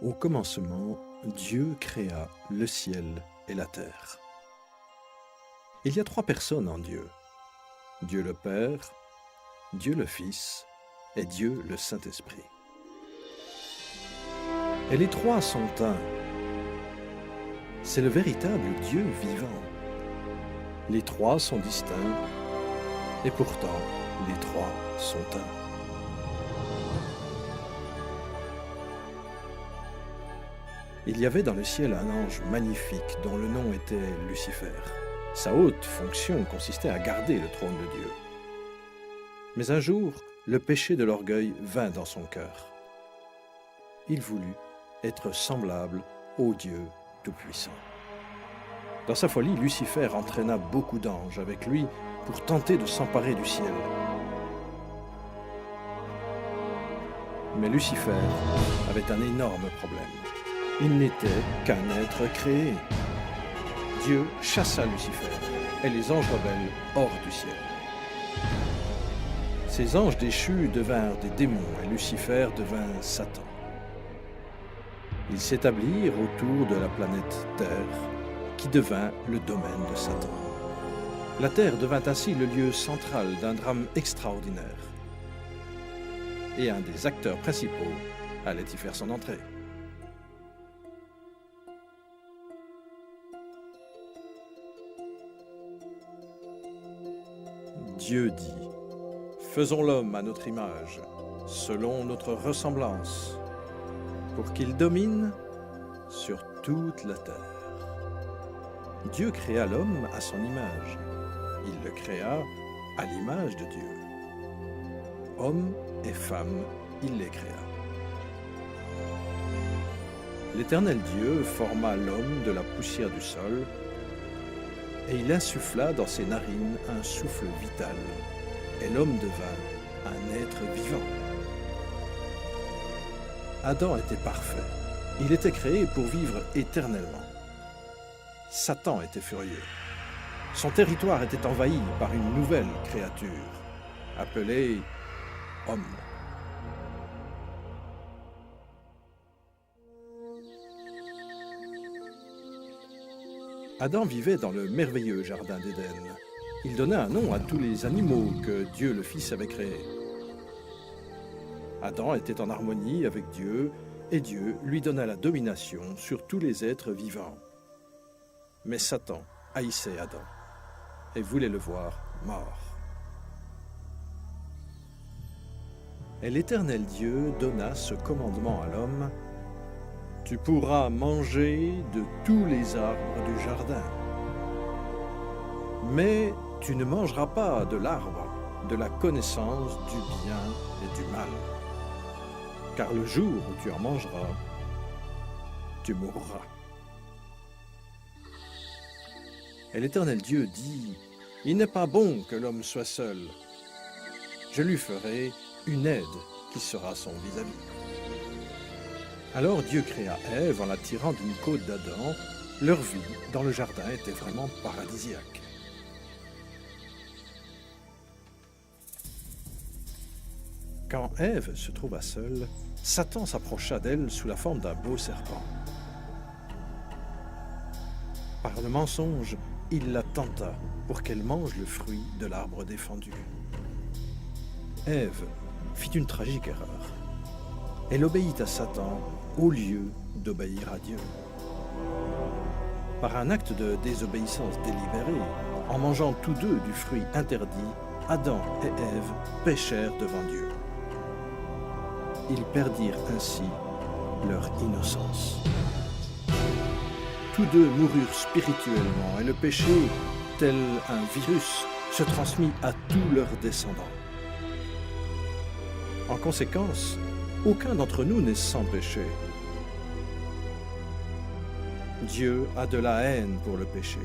Au commencement, Dieu créa le ciel et la terre. Il y a trois personnes en Dieu. Dieu le Père, Dieu le Fils et Dieu le Saint-Esprit. Et les trois sont un. C'est le véritable Dieu vivant. Les trois sont distincts et pourtant les trois sont un. Il y avait dans le ciel un ange magnifique dont le nom était Lucifer. Sa haute fonction consistait à garder le trône de Dieu. Mais un jour, le péché de l'orgueil vint dans son cœur. Il voulut être semblable au Dieu Tout-Puissant. Dans sa folie, Lucifer entraîna beaucoup d'anges avec lui pour tenter de s'emparer du ciel. Mais Lucifer avait un énorme problème. Il n'était qu'un être créé. Dieu chassa Lucifer et les anges rebelles hors du ciel. Ces anges déchus devinrent des démons et Lucifer devint Satan. Ils s'établirent autour de la planète Terre, qui devint le domaine de Satan. La Terre devint ainsi le lieu central d'un drame extraordinaire. Et un des acteurs principaux allait y faire son entrée. Dieu dit, « Faisons l'homme à notre image, selon notre ressemblance, pour qu'il domine sur toute la terre. » Dieu créa l'homme à son image. Il le créa à l'image de Dieu. Hommes et femmes, il les créa. L'Éternel Dieu forma l'homme de la poussière du sol, et il insuffla dans ses narines un souffle vital, et l'homme devint un être vivant. Adam était parfait. Il était créé pour vivre éternellement. Satan était furieux. Son territoire était envahi par une nouvelle créature, appelée homme. Adam vivait dans le merveilleux jardin d'Éden. Il donna un nom à tous les animaux que Dieu le Fils avait créés. Adam était en harmonie avec Dieu, et Dieu lui donna la domination sur tous les êtres vivants. Mais Satan haïssait Adam et voulait le voir mort. Et l'Éternel Dieu donna ce commandement à l'homme: « Tu pourras manger de tous les arbres du jardin, mais tu ne mangeras pas de l'arbre de la connaissance du bien et du mal. Car le jour où tu en mangeras, tu mourras. » Et l'Éternel Dieu dit, « Il n'est pas bon que l'homme soit seul. Je lui ferai une aide qui sera son vis-à-vis. » Alors Dieu créa Ève en la tirant d'une côte d'Adam. Leur vie dans le jardin était vraiment paradisiaque. Quand Ève se trouva seule, Satan s'approcha d'elle sous la forme d'un beau serpent. Par le mensonge, il la tenta pour qu'elle mange le fruit de l'arbre défendu. Ève fit une tragique erreur. Elle obéit à Satan au lieu d'obéir à Dieu. Par un acte de désobéissance délibérée, en mangeant tous deux du fruit interdit, Adam et Ève péchèrent devant Dieu. Ils perdirent ainsi leur innocence. Tous deux moururent spirituellement et le péché, tel un virus, se transmit à tous leurs descendants. En conséquence, aucun d'entre nous n'est sans péché. Dieu a de la haine pour le péché.